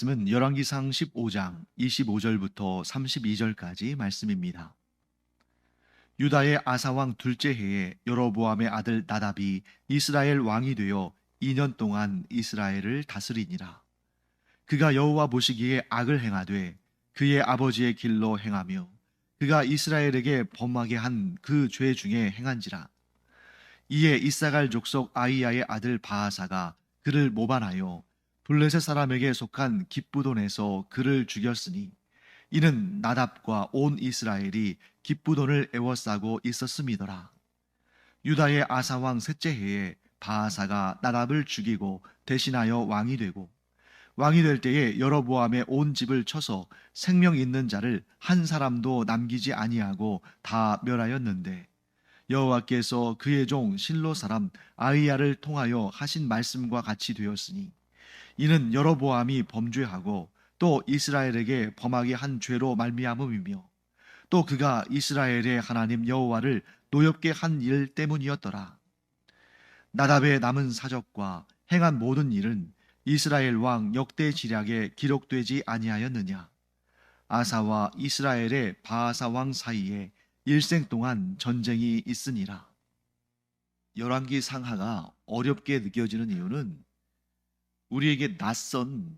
말씀은 열왕기상 15장 25절부터 32절까지 말씀입니다. 유다의 아사 왕 둘째 해에 여로보암의 아들 나답이 이스라엘 왕이 되어 2년 동안 이스라엘을 다스리니라. 그가 여호와 보시기에 악을 행하되 그의 아버지의 길로 행하며 그가 이스라엘에게 범하게 한 그 죄 중에 행한지라. 이에 이사갈 족속 아이야의 아들 바하사가 그를 모반하여 블레셋 사람에게 속한 깁부돈에서 그를 죽였으니 이는 나답과 온 이스라엘이 깁부돈을 애워싸고 있었음이더라. 유다의 아사 왕 셋째 해에 바하사가 나답을 죽이고 대신하여 왕이 되고 왕이 될 때에 여로보암의 온 집을 쳐서 생명 있는 자를 한 사람도 남기지 아니하고 다 멸하였는데 여호와께서 그의 종 실로 사람 아히야를 통하여 하신 말씀과 같이 되었으니 이는 여로보암이 범죄하고 또 이스라엘에게 범하게 한 죄로 말미암음이며 또 그가 이스라엘의 하나님 여호와를 노엽게 한 일 때문이었더라. 나답의 남은 사적과 행한 모든 일은 이스라엘 왕 역대 지략에 기록되지 아니하였느냐. 아사와 이스라엘의 바하사 왕 사이에 일생 동안 전쟁이 있으니라. 열왕기 상하가 어렵게 느껴지는 이유는 우리에게 낯선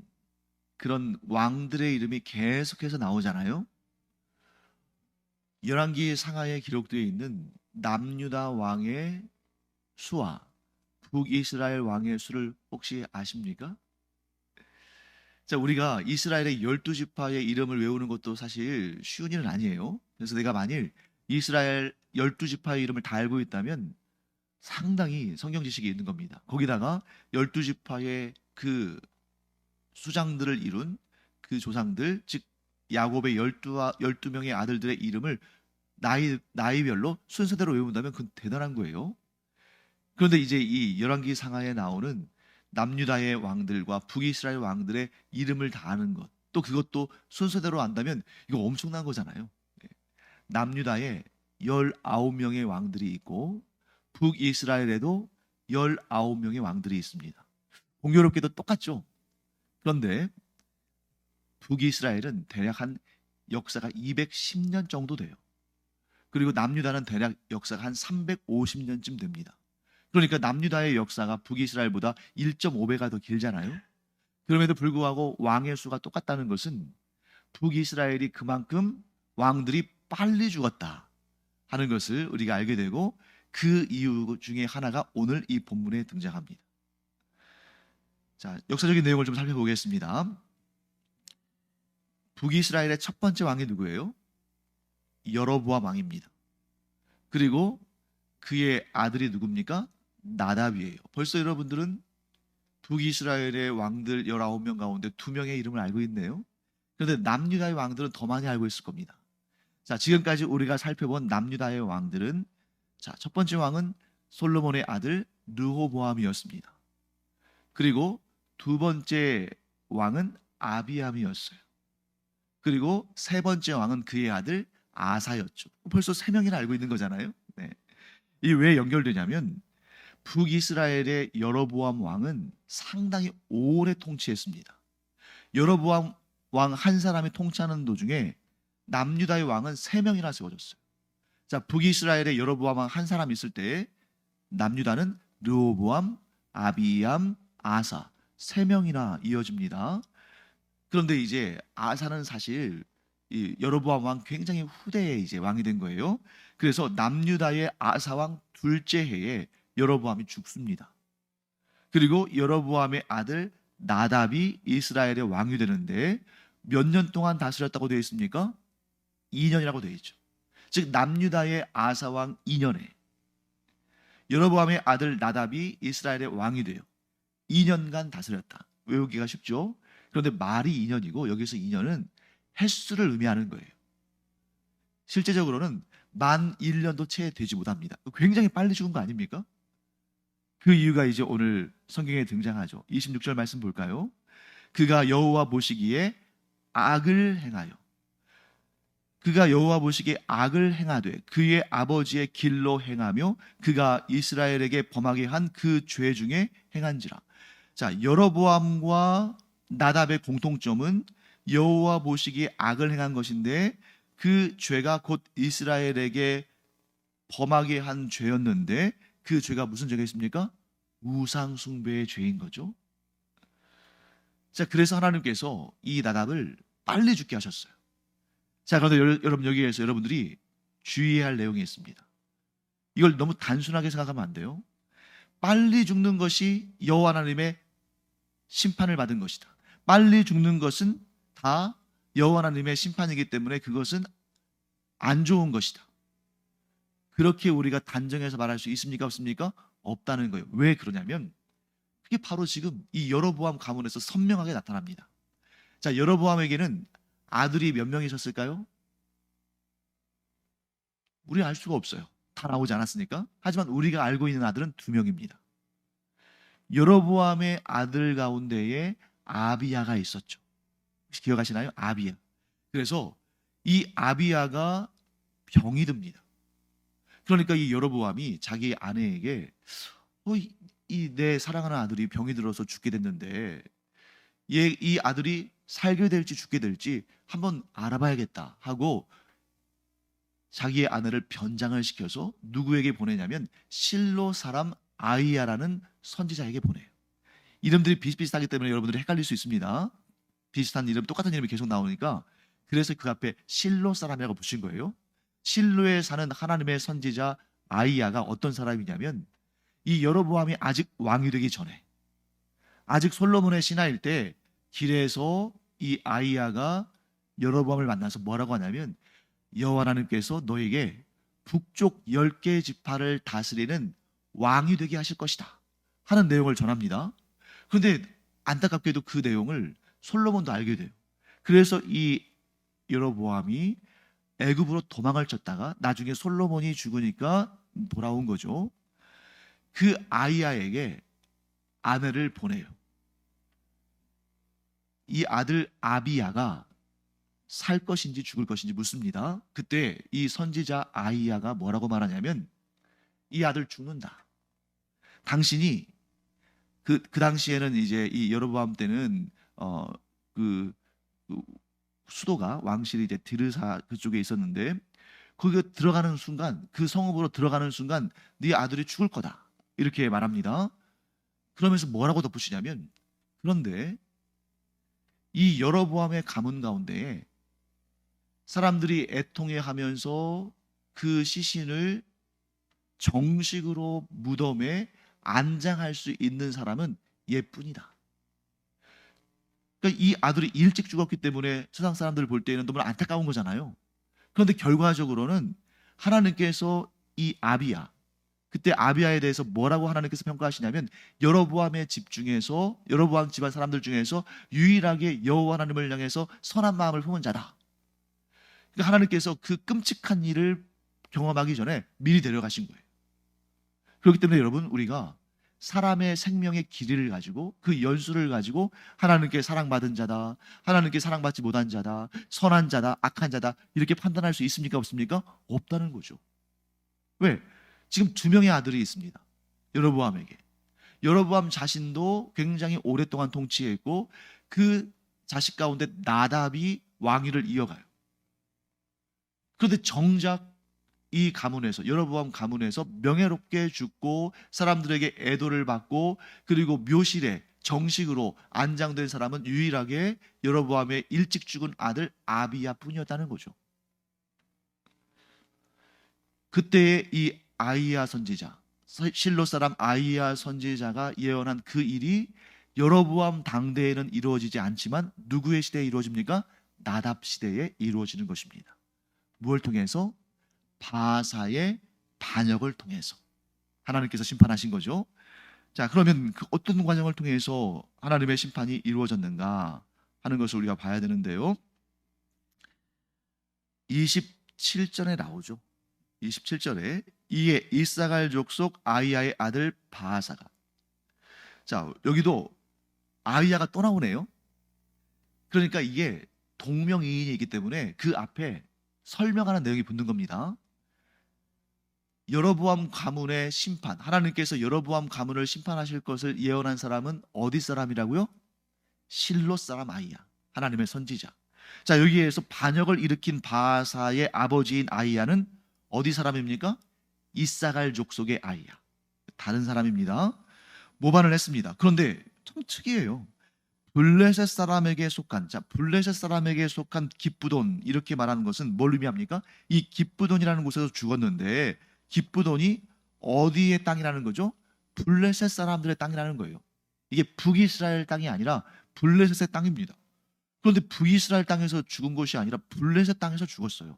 그런 왕들의 이름이 계속해서 나오잖아요. 열왕기 상하에 기록되어 있는 남유다 왕의 수와 북이스라엘 왕의 수를 혹시 아십니까? 자, 우리가 이스라엘의 12지파의 이름을 외우는 것도 사실 쉬운 일은 아니에요. 그래서 내가 만일 이스라엘 12지파의 이름을 다 알고 있다면 상당히 성경 지식이 있는 겁니다. 거기다가 12지파의 그 수장들을 이룬 그 조상들, 즉 야곱의 12명의 아들들의 이름을 나이별로 순서대로 외운다면 그건 대단한 거예요. 그런데 이제 이 열왕기 상하에 나오는 남유다의 왕들과 북이스라엘 왕들의 이름을 다 아는 것, 또 그것도 순서대로 안다면 이거 엄청난 거잖아요. 남유다에 19명의 왕들이 있고 북이스라엘에도 19명의 왕들이 있습니다. 공교롭게도 똑같죠. 그런데 북이스라엘은 대략 한 역사가 210년 정도 돼요. 그리고 남유다는 대략 역사가 한 350년쯤 됩니다. 그러니까 남유다의 역사가 북이스라엘보다 1.5배가 더 길잖아요. 그럼에도 불구하고 왕의 수가 똑같다는 것은 북이스라엘이 그만큼 왕들이 빨리 죽었다 하는 것을 우리가 알게 되고 그 이유 중에 하나가 오늘 이 본문에 등장합니다. 자, 역사적인 내용을 좀 살펴보겠습니다. 북이스라엘의 첫 번째 왕이 누구예요? 여로보암 왕입니다. 그리고 그의 아들이 누굽니까? 나답이에요. 벌써 여러분들은 북이스라엘의 왕들 19명 가운데 2명의 이름을 알고 있네요. 그런데 남유다의 왕들은 더 많이 알고 있을 겁니다. 자, 지금까지 우리가 살펴본 남유다의 왕들은, 자, 첫 번째 왕은 솔로몬의 아들 르호보암이었습니다. 그리고 두 번째 왕은 아비암이었어요. 그리고 세 번째 왕은 그의 아들 아사였죠. 벌써 3명이나 알고 있는 거잖아요. 네. 이게 왜 연결되냐면 북이스라엘의 여로보암 왕은 상당히 오래 통치했습니다. 여로보암 왕 한 사람이 통치하는 도중에 남유다의 왕은 3명이나 세워졌어요. 자, 북이스라엘의 여로보암 왕 한 사람 있을 때에 남유다는 르호보암, 아비암, 아사 3명이나 이어집니다. 그런데 이제 아사는 사실 이 여로보암 왕 굉장히 후대에 이제 왕이 된 거예요. 그래서 남유다의 아사 왕 둘째 해에 여로보암이 죽습니다. 그리고 여로보암의 아들 나답이 이스라엘의 왕이 되는데 몇 년 동안 다스렸다고 되어 있습니까? 2년이라고 되어 있죠. 즉 남유다의 아사 왕 2년에 여로보암의 아들 나답이 이스라엘의 왕이 돼요. 2년간 다스렸다. 외우기가 쉽죠? 그런데 말이 2년이고 여기서 2년은 횟수를 의미하는 거예요. 실제적으로는 만 1년도 채 되지 못합니다. 굉장히 빨리 죽은 거 아닙니까? 그 이유가 이제 오늘 성경에 등장하죠. 26절 말씀 볼까요? 그가 여호와 보시기에 악을 행하여 그가 여호와 보시기에 악을 행하되 그의 아버지의 길로 행하며 그가 이스라엘에게 범하게 한 그 죄 중에 행한지라. 자, 여로보암과 나답의 공통점은 여호와 보시기에 악을 행한 것인데 그 죄가 곧 이스라엘에게 범하게 한 죄였는데 그 죄가 무슨 죄가 있습니까? 우상 숭배의 죄인 거죠. 자, 그래서 하나님께서 이 나답을 빨리 죽게 하셨어요. 자, 그런데 여러분 여기에서 여러분들이 주의해야 할 내용이 있습니다. 이걸 너무 단순하게 생각하면 안 돼요. 빨리 죽는 것이 여호와 하나님의 심판을 받은 것이다. 빨리 죽는 것은 다 여호와 하나님의 심판이기 때문에 그것은 안 좋은 것이다. 그렇게 우리가 단정해서 말할 수 있습니까? 없습니까? 없다는 거예요. 왜 그러냐면 그게 바로 지금 이 여로보암 가문에서 선명하게 나타납니다. 자, 여로보암에게는 아들이 몇 명 있었을까요? 우리 알 수가 없어요. 다 나오지 않았으니까. 하지만 우리가 알고 있는 아들은 2명입니다. 여로보암의 아들 가운데에 아비야가 있었죠. 혹시 기억하시나요? 아비야. 그래서 이 아비야가 병이 듭니다. 그러니까 이 여로보암이 자기 아내에게 이 내 사랑하는 아들이 병이 들어서 죽게 됐는데 이 아들이 살게 될지 죽게 될지 한번 알아봐야겠다 하고 자기의 아내를 변장을 시켜서 누구에게 보내냐면 실로 사람 아이야라는 선지자에게 보내요. 이름들이 비슷비슷하기 때문에 여러분들이 헷갈릴 수 있습니다. 비슷한 이름, 똑같은 이름이 계속 나오니까 그래서 그 앞에 실로 사람이라고 붙인 거예요. 실로에 사는 하나님의 선지자 아이야가 어떤 사람이냐면 이 여로보암이 아직 왕이 되기 전에 아직 솔로몬의 신하일 때 길에서 이 아이야가 여로보암을 만나서 뭐라고 하냐면 여호와 하나님께서 너에게 북쪽 10개 지파를 다스리는 왕이 되게 하실 것이다 하는 내용을 전합니다. 그런데 안타깝게도 그 내용을 솔로몬도 알게 돼요. 그래서 이 여로보암이 애굽으로 도망을 쳤다가 나중에 솔로몬이 죽으니까 돌아온 거죠. 그 아이야에게 아내를 보내요. 이 아들 아비야가 살 것인지 죽을 것인지 묻습니다. 그때 이 선지자 아이야가 뭐라고 말하냐면 이 아들 죽는다. 당신이 그 당시에는 이제 이 여로보암 때는 그 수도가 왕실이 이제 드르사 그쪽에 있었는데 거기 들어가는 순간 그 성읍으로 들어가는 순간 네 아들이 죽을 거다. 이렇게 말합니다. 그러면서 뭐라고 덧붙이냐면 그런데 이 여로보암의 가문 가운데에 사람들이 애통해하면서 그 시신을 정식으로 무덤에 안장할 수 있는 사람은 얘뿐이다. 그러니까 이 아들이 일찍 죽었기 때문에 세상 사람들 볼 때는 너무 안타까운 거잖아요. 그런데 결과적으로는 하나님께서 이 아비야, 그때 아비야에 대해서 뭐라고 하나님께서 평가하시냐면 여로보암의 집 중에서 여로보암 집안 사람들 중에서 유일하게 여호와 하나님을 향해서 선한 마음을 품은 자다. 그러니까 하나님께서 그 끔찍한 일을 경험하기 전에 미리 데려가신 거예요. 그렇기 때문에 여러분 우리가 사람의 생명의 길이를 가지고 그 연수를 가지고 하나님께 사랑받은 자다, 하나님께 사랑받지 못한 자다, 선한 자다, 악한 자다 이렇게 판단할 수 있습니까? 없습니까? 없다는 거죠. 왜? 지금 2명의 아들이 있습니다. 여로보암에게. 여로보암 자신도 굉장히 오랫동안 통치했고 그 자식 가운데 나답이 왕위를 이어가요. 그런데 정작 이 가문에서 여로보암 가문에서 명예롭게 죽고 사람들에게 애도를 받고 그리고 묘실에 정식으로 안장된 사람은 유일하게 여로보암의 일찍 죽은 아들 아비야뿐이었다는 거죠. 그때의 이 아이야 선지자, 실로 사람 아이야 선지자가 예언한 그 일이 여로보암 당대에는 이루어지지 않지만 누구의 시대에 이루어집니까? 나답 시대에 이루어지는 것입니다. 무엇을 통해서? 바사의 반역을 통해서 하나님께서 심판하신 거죠. 자, 그러면 그 어떤 과정을 통해서 하나님의 심판이 이루어졌는가 하는 것을 우리가 봐야 되는데요. 27절에 나오죠. 27절에 이에 이사갈 족속 아이야의 아들 바사가, 자 여기도 아이야가 또 나오네요. 그러니까 이게 동명이인이기 때문에 그 앞에 설명하는 내용이 붙는 겁니다. 여로보암 가문의 심판, 하나님께서 여로보암 가문을 심판하실 것을 예언한 사람은 어디 사람이라고요? 실로 사람 아이야. 하나님의 선지자. 자, 여기에서 반역을 일으킨 바사의 아버지인 아이야는 어디 사람입니까? 이사갈 족속의 아이야. 다른 사람입니다. 모반을 했습니다. 그런데 참 특이해요. 블레셋 사람에게 속한, 자, 블레셋 사람에게 속한 기브돈, 이렇게 말하는 것은 뭘 의미합니까? 이 기브돈이라는 곳에서 죽었는데 기브돈이 어디의 땅이라는 거죠? 블레셋 사람들의 땅이라는 거예요. 이게 북이스라엘 땅이 아니라 블레셋의 땅입니다. 그런데 북이스라엘 땅에서 죽은 것이 아니라 블레셋 땅에서 죽었어요.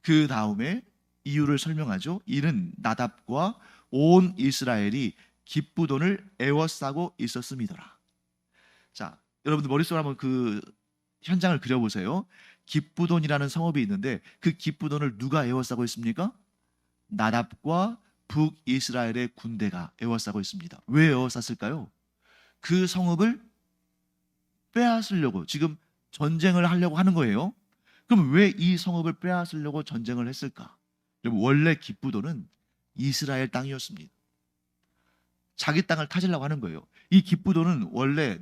그 다음에 이유를 설명하죠. 이는 나답과 온 이스라엘이 기브돈을 애워싸고 있었음이더라. 자, 여러분들 머릿속으로 한번 그 현장을 그려보세요. 기브돈이라는 성읍이 있는데 그 기브돈을 누가 애워싸고 있습니까? 나답과 북이스라엘의 군대가 애워싸고 있습니다. 왜 애워쌌을까요? 그 성읍을 빼앗으려고 지금 전쟁을 하려고 하는 거예요. 그럼 왜 이 성읍을 빼앗으려고 전쟁을 했을까? 여러분, 원래 기브돈은 이스라엘 땅이었습니다. 자기 땅을 타지려고 하는 거예요. 이 기브돈은 원래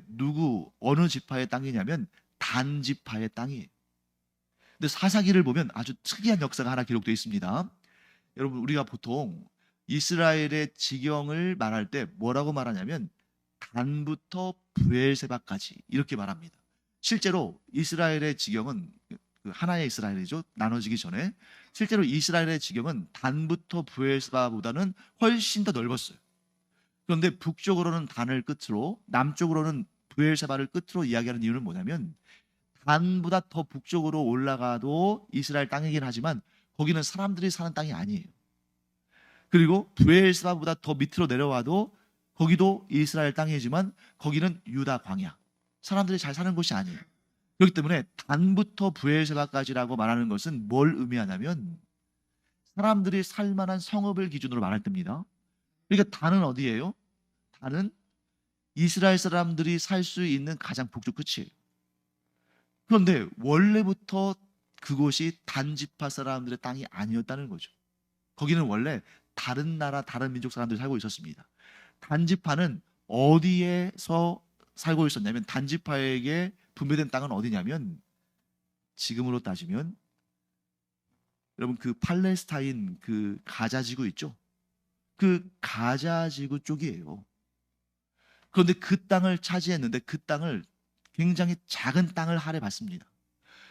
어느 지파의 땅이냐면 단 지파의 땅이에요. 근데 사사기를 보면 아주 특이한 역사가 하나 기록되어 있습니다. 여러분, 우리가 보통 이스라엘의 지경을 말할 때 뭐라고 말하냐면 단부터 브엘세바까지 이렇게 말합니다. 실제로 이스라엘의 지경은 하나의 이스라엘이죠. 나눠지기 전에 실제로 이스라엘의 지경은 단부터 브엘세바보다는 훨씬 더 넓었어요. 그런데 북쪽으로는 단을 끝으로, 남쪽으로는 브엘세바를 끝으로 이야기하는 이유는 뭐냐면 단보다 더 북쪽으로 올라가도 이스라엘 땅이긴 하지만 거기는 사람들이 사는 땅이 아니에요. 그리고 브엘세바보다 더 밑으로 내려와도 거기도 이스라엘 땅이지만 거기는 유다 광야, 사람들이 잘 사는 곳이 아니에요. 그렇기 때문에 단부터 브엘세바까지라고 말하는 것은 뭘 의미하냐면 사람들이 살만한 성읍을 기준으로 말할 때입니다. 그러니까 단은 어디예요? 단은 이스라엘 사람들이 살 수 있는 가장 북쪽 끝이에요. 그런데 원래부터 그곳이 단 지파 사람들의 땅이 아니었다는 거죠. 거기는 원래 다른 나라, 다른 민족 사람들이 살고 있었습니다. 단 지파는 어디에서 살고 있었냐면 단 지파에게 분배된 땅은 어디냐면 지금으로 따지면 여러분 그 팔레스타인 그 가자 지구 있죠? 그 가자 지구 쪽이에요. 그런데 그 땅을 차지했는데 그 땅을 굉장히 작은 땅을 할애받습니다.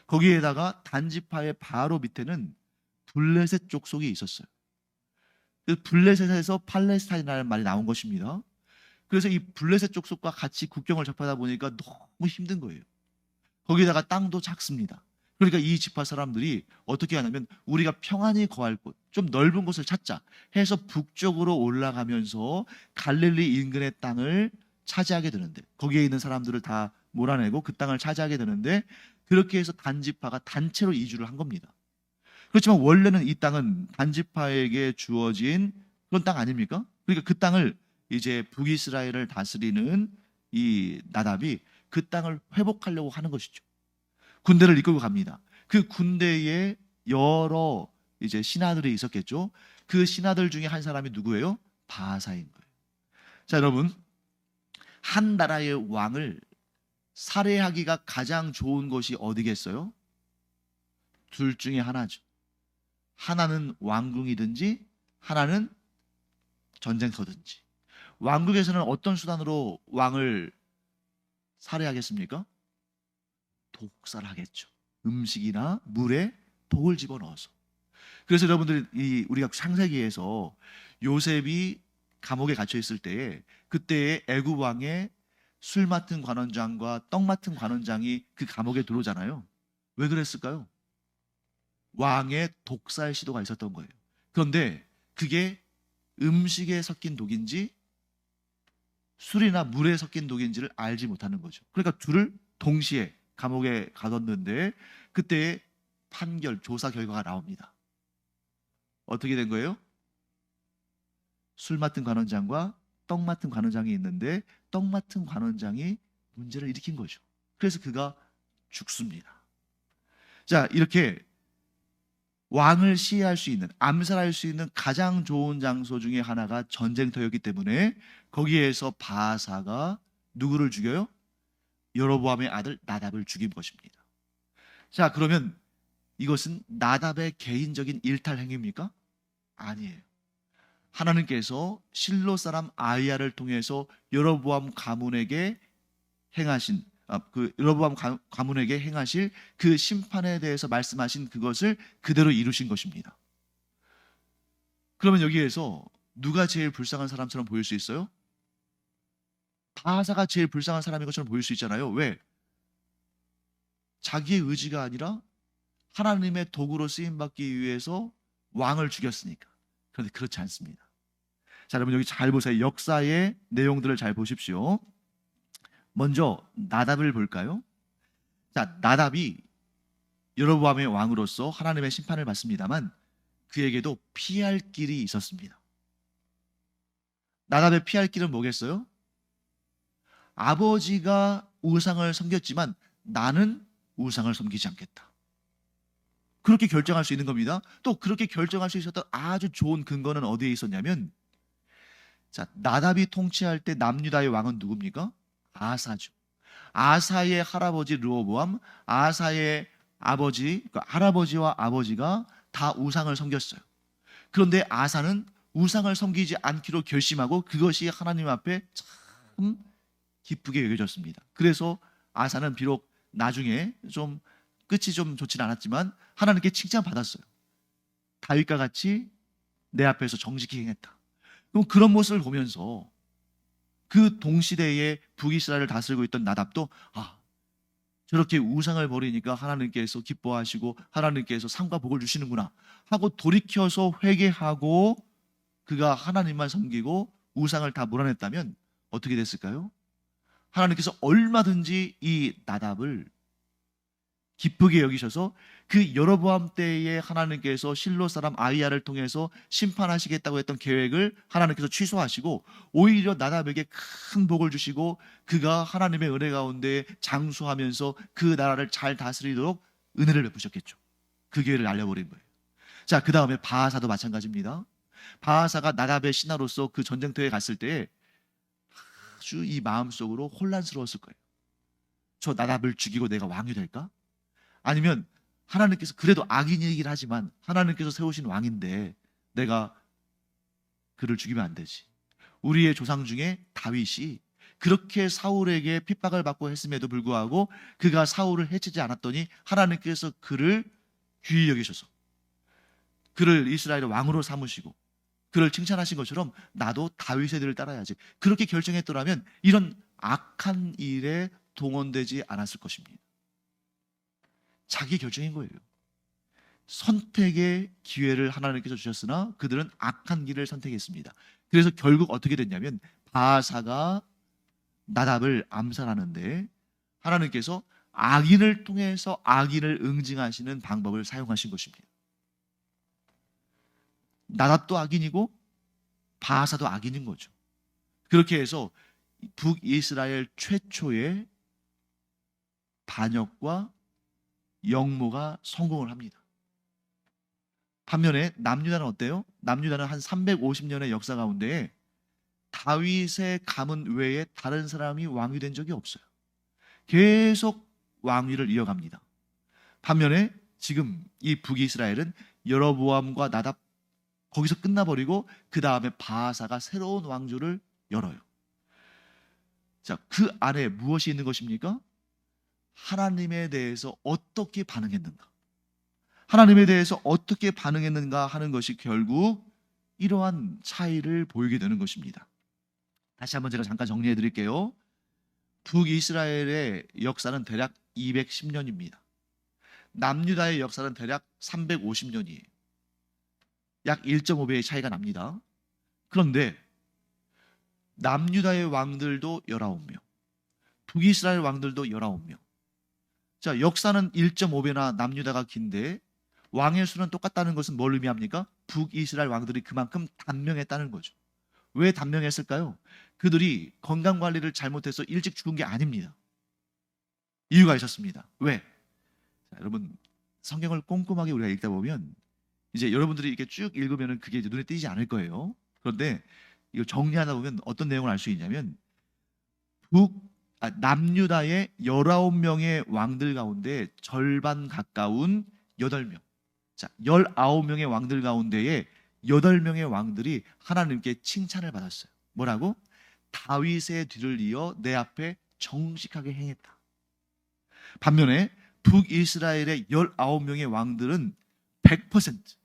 거기에다가 단지파의 바로 밑에는 블레셋 족속이 있었어요. 그 블레셋에서 팔레스타인이라는 말이 나온 것입니다. 그래서 이 블레셋 족속과 같이 국경을 접하다 보니까 너무 힘든 거예요. 거기다가 땅도 작습니다. 그러니까 이 지파 사람들이 어떻게 하냐면 우리가 평안히 거할 곳, 좀 넓은 곳을 찾자 해서 북쪽으로 올라가면서 갈릴리 인근의 땅을 차지하게 되는데 거기에 있는 사람들을 다 몰아내고 그 땅을 차지하게 되는데 그렇게 해서 단지파가 단체로 이주를 한 겁니다. 그렇지만 원래는 이 땅은 단지파에게 주어진 그런 땅 아닙니까? 그러니까 그 땅을 이제 북이스라엘을 다스리는 이 나답이 그 땅을 회복하려고 하는 것이죠. 군대를 이끌고 갑니다. 그 군대에 여러 이제 신하들이 있었겠죠. 그 신하들 중에 한 사람이 누구예요? 바사인 거예요. 자, 여러분, 한 나라의 왕을 살해하기가 가장 좋은 것이 어디겠어요? 둘 중에 하나죠. 하나는 왕궁이든지 하나는 전쟁터든지. 왕국에서는 어떤 수단으로 왕을 살해하겠습니까? 독살하겠죠. 음식이나 물에 독을 집어넣어서. 그래서 여러분들이 우리가 창세기에서 요셉이 감옥에 갇혀 있을 때에 그때의 애굽 왕의 술 맡은 관원장과 떡 맡은 관원장이 그 감옥에 들어오잖아요. 왜 그랬을까요? 왕의 독살 시도가 있었던 거예요. 그런데 그게 음식에 섞인 독인지 술이나 물에 섞인 독인지를 알지 못하는 거죠. 그러니까 둘을 동시에 감옥에 가뒀는데 그때의 판결, 조사 결과가 나옵니다. 어떻게 된 거예요? 술 맡은 관원장과 떡 맡은 관원장이 있는데 떡 맡은 관원장이 문제를 일으킨 거죠. 그래서 그가 죽습니다. 자, 이렇게 왕을 시해할 수 있는, 암살할 수 있는 가장 좋은 장소 중에 하나가 전쟁터였기 때문에 거기에서 바사가 누구를 죽여요? 여로보암의 아들 나답을 죽인 것입니다. 자, 그러면 이것은 나답의 개인적인 일탈 행위입니까? 아니에요. 하나님께서 실로 사람 아이야를 통해서 여로보암 가문에게 행하신 그 여로보암 가문에게 행하실 그 심판에 대해서 말씀하신 그것을 그대로 이루신 것입니다. 그러면 여기에서 누가 제일 불쌍한 사람처럼 보일 수 있어요? 바하사가 제일 불쌍한 사람인 것처럼 보일 수 있잖아요. 왜? 자기의 의지가 아니라 하나님의 도구로 쓰임 받기 위해서 왕을 죽였으니까. 그런데 그렇지 않습니다. 자, 여러분 여기 잘 보세요. 역사의 내용들을 잘 보십시오. 먼저 나답을 볼까요? 자, 나답이 여로보암의 왕으로서 하나님의 심판을 받습니다만 그에게도 피할 길이 있었습니다. 나답의 피할 길은 뭐겠어요? 아버지가 우상을 섬겼지만 나는 우상을 섬기지 않겠다. 그렇게 결정할 수 있는 겁니다. 또 그렇게 결정할 수 있었던 아주 좋은 근거는 어디에 있었냐면, 자, 나답이 통치할 때 남유다의 왕은 누굽니까? 아사죠. 아사의 할아버지 르호보암, 아사의 아버지, 그러니까 할아버지와 아버지가 다 우상을 섬겼어요. 그런데 아사는 우상을 섬기지 않기로 결심하고 그것이 하나님 앞에 참 기쁘게 여겨졌습니다. 그래서 아사는 비록 나중에 좀 끝이 좀 좋지는 않았지만 하나님께 칭찬받았어요. 다윗과 같이 내 앞에서 정직히 행했다. 그럼 그런 모습을 보면서 그 동시대에 북이스라엘을 다스리고 있던 나답도 저렇게 우상을 버리니까 하나님께서 기뻐하시고 하나님께서 상과 복을 주시는구나 하고 돌이켜서 회개하고 그가 하나님만 섬기고 우상을 다 몰아냈다면 어떻게 됐을까요? 하나님께서 얼마든지 이 나답을 기쁘게 여기셔서 그 여로보암 때에 하나님께서 실로 사람 아이야를 통해서 심판하시겠다고 했던 계획을 하나님께서 취소하시고 오히려 나답에게 큰 복을 주시고 그가 하나님의 은혜 가운데 장수하면서 그 나라를 잘 다스리도록 은혜를 베푸셨겠죠. 그 기회를 날려버린 거예요. 자, 그 다음에 바하사도 마찬가지입니다. 바하사가 나답의 신하로서 그 전쟁터에 갔을 때 아주 이 마음속으로 혼란스러웠을 거예요. 저 나답을 죽이고 내가 왕이 될까? 아니면 하나님께서 그래도 악인이긴 하지만 하나님께서 세우신 왕인데 내가 그를 죽이면 안 되지. 우리의 조상 중에 다윗이 그렇게 사울에게 핍박을 받고 했음에도 불구하고 그가 사울을 해치지 않았더니 하나님께서 그를 귀히 여기셔서 그를 이스라엘의 왕으로 삼으시고 그를 칭찬하신 것처럼 나도 다윗의 뒤를 따라야지. 그렇게 결정했더라면 이런 악한 일에 동원되지 않았을 것입니다. 자기 결정인 거예요. 선택의 기회를 하나님께서 주셨으나 그들은 악한 길을 선택했습니다. 그래서 결국 어떻게 됐냐면 바하사가 나답을 암살하는데 하나님께서 악인을 통해서 악인을 응징하시는 방법을 사용하신 것입니다. 나답도 악인이고 바하사도 악인인 거죠. 그렇게 해서 북이스라엘 최초의 반역과 영모가 성공을 합니다. 반면에 남유다는 어때요? 남유다는 한 350년의 역사 가운데 다윗의 가문 외에 다른 사람이 왕이 된 적이 없어요. 계속 왕위를 이어갑니다. 반면에 지금 이 북이스라엘은 여로보암과 나답 거기서 끝나버리고 그 다음에 바하사가 새로운 왕조를 열어요. 자, 그 안에 무엇이 있는 것입니까? 하나님에 대해서 어떻게 반응했는가? 하나님에 대해서 어떻게 반응했는가 하는 것이 결국 이러한 차이를 보이게 되는 것입니다. 다시 한번 제가 잠깐 정리해 드릴게요. 북이스라엘의 역사는 대략 210년입니다. 남유다의 역사는 대략 350년이에요. 약 1.5배의 차이가 납니다. 그런데 남유다의 왕들도 19명, 북이스라엘 왕들도 19명. 자, 역사는 1.5배나 남유다가 긴데 왕의 수는 똑같다는 것은 뭘 의미합니까? 북이스라엘 왕들이 그만큼 단명했다는 거죠. 왜 단명했을까요? 그들이 건강관리를 잘못해서 일찍 죽은 게 아닙니다. 이유가 있었습니다. 왜? 자, 여러분 성경을 꼼꼼하게 우리가 읽다 보면 이제 여러분들이 이렇게 쭉 읽으면 그게 이제 눈에 띄지 않을 거예요. 그런데 이거 정리하다 보면 어떤 내용을 알 수 있냐면 남유다의 19명의 왕들 가운데 절반 가까운 8명. 자, 19명의 왕들 가운데에 8명의 왕들이 하나님께 칭찬을 받았어요. 뭐라고? 다윗의 뒤를 이어 내 앞에 정직하게 행했다. 반면에 북이스라엘의 19명의 왕들은 100%,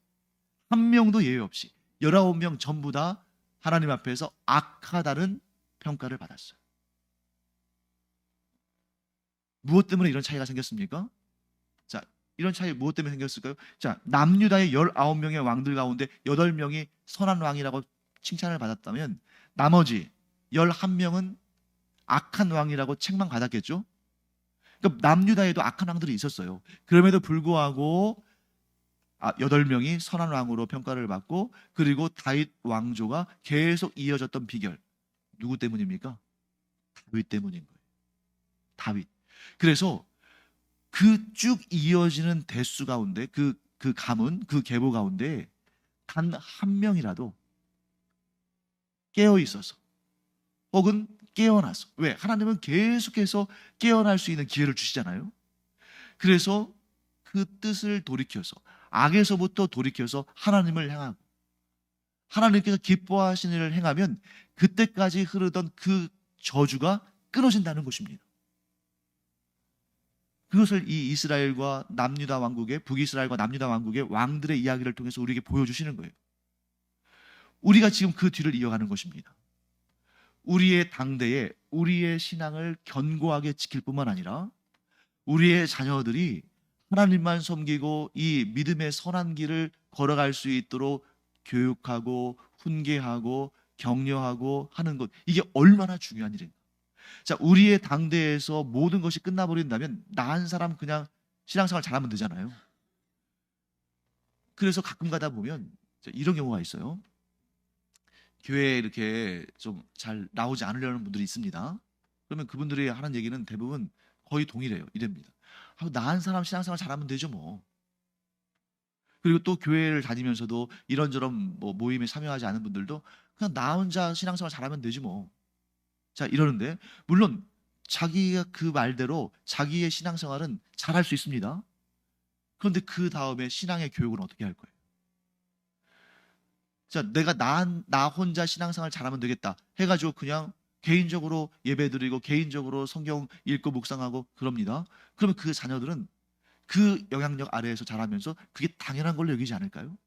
한 명도 예외 없이 19명 전부 다 하나님 앞에서 악하다는 평가를 받았어요. 무엇 때문에 이런 차이가 생겼습니까? 자, 이런 차이 무엇 때문에 생겼을까요? 자, 남유다의 19명의 왕들 가운데 8명이 선한 왕이라고 칭찬을 받았다면 나머지 11명은 악한 왕이라고 책망 받았겠죠? 그러니까 남유다에도 악한 왕들이 있었어요. 그럼에도 불구하고 8명이 선한 왕으로 평가를 받고, 그리고 다윗 왕조가 계속 이어졌던 비결, 누구 때문입니까? 다윗 때문인 거예요. 다윗. 그래서 그 쭉 이어지는 대수 가운데, 그 가문, 그 계보 가운데 단 한 명이라도 깨어 있어서, 혹은 깨어나서, 왜? 하나님은 계속해서 깨어날 수 있는 기회를 주시잖아요. 그래서 그 뜻을 돌이켜서, 악에서부터 돌이켜서 하나님을 향하고, 하나님께서 기뻐하시는 일을 행하면 그때까지 흐르던 그 저주가 끊어진다는 것입니다. 그것을 이 이스라엘과 남유다 왕국의, 북이스라엘과 남유다 왕국의 왕들의 이야기를 통해서 우리에게 보여주시는 거예요. 우리가 지금 그 뒤를 이어가는 것입니다. 우리의 당대에 우리의 신앙을 견고하게 지킬 뿐만 아니라 우리의 자녀들이 하나님만 섬기고 이 믿음의 선한 길을 걸어갈 수 있도록 교육하고 훈계하고 격려하고 하는 것, 이게 얼마나 중요한 일인가. 자, 우리의 당대에서 모든 것이 끝나버린다면 나 한 사람 그냥 신앙생활 잘하면 되잖아요. 그래서 가끔 가다 보면 이런 경우가 있어요. 교회에 이렇게 좀 잘 나오지 않으려는 분들이 있습니다. 그러면 그분들이 하는 얘기는 대부분 거의 동일해요. 이랍니다. 나 한 사람 신앙생활 잘하면 되죠 뭐. 그리고 또 교회를 다니면서도 이런저런 모임에 참여하지 않은 분들도 그냥 나 혼자 신앙생활 잘하면 되지 뭐. 자, 이러는데 물론 자기가 그 말대로 자기의 신앙생활은 잘할 수 있습니다. 그런데 그 다음에 신앙의 교육은 어떻게 할 거예요? 자, 내가 나 혼자 신앙생활 잘하면 되겠다 해가지고 그냥 개인적으로 예배드리고 개인적으로 성경 읽고 묵상하고 그럽니다. 그러면 그 자녀들은 그 영향력 아래에서 자라면서 그게 당연한 걸로 여기지 않을까요?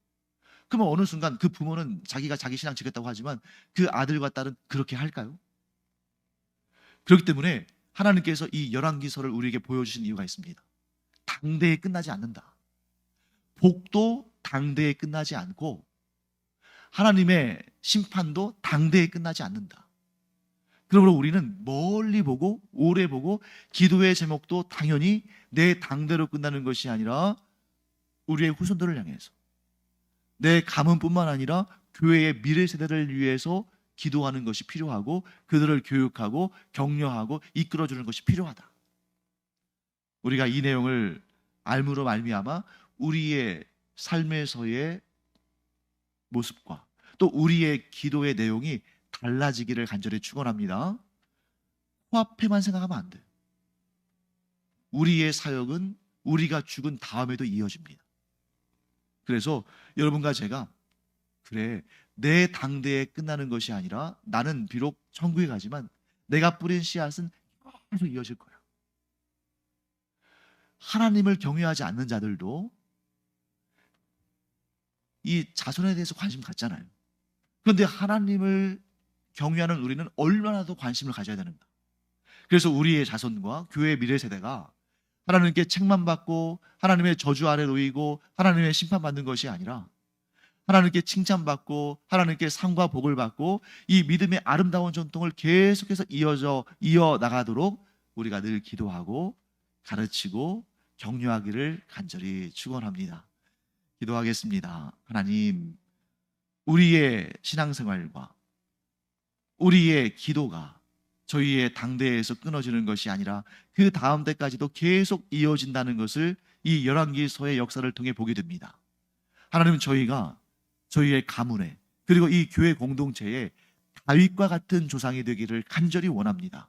그러면 어느 순간 그 부모는 자기가 자기 신앙 지켰다고 하지만 그 아들과 딸은 그렇게 할까요? 그렇기 때문에 하나님께서 이 열왕기서를 우리에게 보여주신 이유가 있습니다. 당대에 끝나지 않는다. 복도 당대에 끝나지 않고 하나님의 심판도 당대에 끝나지 않는다. 그러므로 우리는 멀리 보고 오래 보고 기도의 제목도 당연히 내 당대로 끝나는 것이 아니라 우리의 후손들을 향해서, 내 가문뿐만 아니라 교회의 미래 세대를 위해서 기도하는 것이 필요하고 그들을 교육하고 격려하고 이끌어주는 것이 필요하다. 우리가 이 내용을 알므로 말미암아 우리의 삶에서의 모습과 또 우리의 기도의 내용이 달라지기를 간절히 축원합니다. 코앞에만 생각하면 안 돼요. 우리의 사역은 우리가 죽은 다음에도 이어집니다. 그래서 여러분과 제가 그래, 내 당대에 끝나는 것이 아니라 나는 비록 천국에 가지만 내가 뿌린 씨앗은 계속 이어질 거야. 하나님을 경외하지 않는 자들도 이 자손에 대해서 관심 갖잖아요. 그런데 하나님을 경외하는 우리는 얼마나 더 관심을 가져야 되는가. 그래서 우리의 자손과 교회의 미래 세대가 하나님께 책망받고 하나님의 저주 아래 놓이고 하나님의 심판받는 것이 아니라 하나님께 칭찬받고 하나님께 상과 복을 받고 이 믿음의 아름다운 전통을 계속해서 이어나가도록 우리가 늘 기도하고 가르치고 격려하기를 간절히 축원합니다. 기도하겠습니다. 하나님, 우리의 신앙생활과 우리의 기도가 저희의 당대에서 끊어지는 것이 아니라 그 다음 때까지도 계속 이어진다는 것을 이 열왕기서의 역사를 통해 보게 됩니다. 하나님은 저희가 저희의 가문에 그리고 이 교회 공동체에 다윗과 같은 조상이 되기를 간절히 원합니다.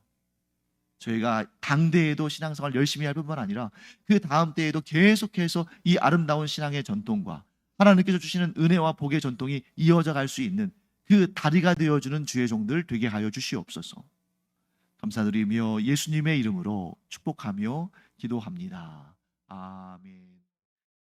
저희가 당대에도 신앙생활 열심히 할 뿐만 아니라 그 다음 때에도 계속해서 이 아름다운 신앙의 전통과 하나님께서 주시는 은혜와 복의 전통이 이어져 갈 수 있는 그 다리가 되어주는 주의 종들 되게 하여 주시옵소서. 감사드리며 예수님의 이름으로 축복하며 기도합니다. 아멘.